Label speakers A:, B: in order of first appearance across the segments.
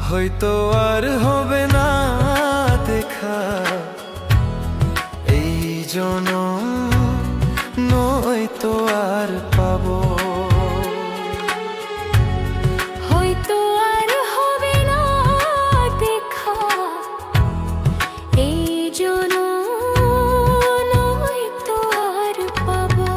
A: হয়তো আর হবে না দেখা এই জনম, নয়তো আর পাবো।
B: হয়তো আর হবে না দেখা এই জনম, নয়তো আর পাবো।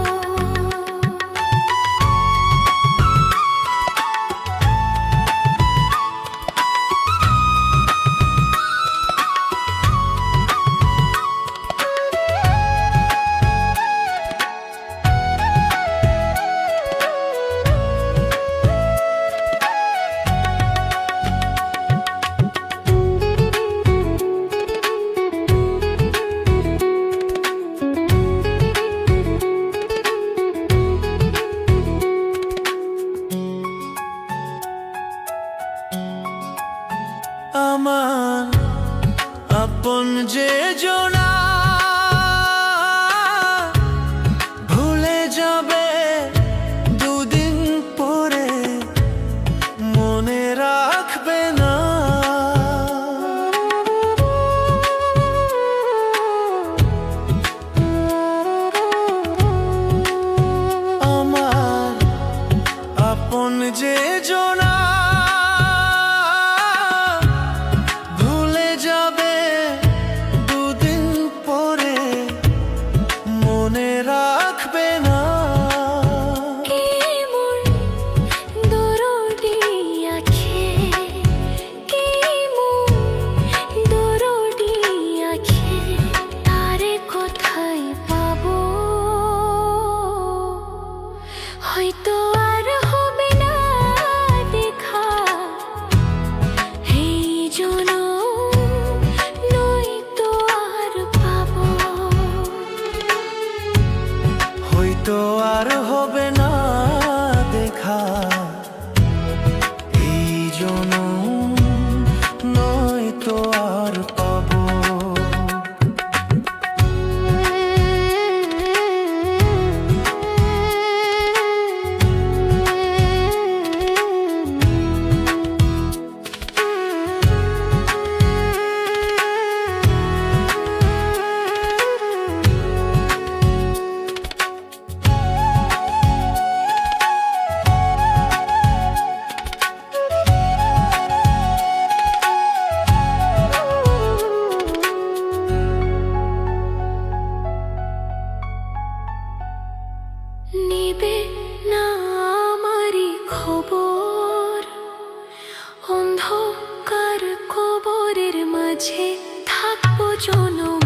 A: আমার আপন যে জনা ভুলে যাবে দুদিন পরে, মনে রাখবে না। আমার আপন যে জনা মনে রাখবে না।
B: কেমন দরদি আঁখে, কেমন দরদি আঁখে, তারে কোথায় পাবো? হয়তো আর হবে না দেখা এই জনম, নয়তো আর পাবো।
A: হয়তো আর হবে না দেখা এই জনম, নয়তো আর পাবো।
B: নিবে না আমারই খবর, অন্ধকার কবরের মাঝে থাকবো জনম।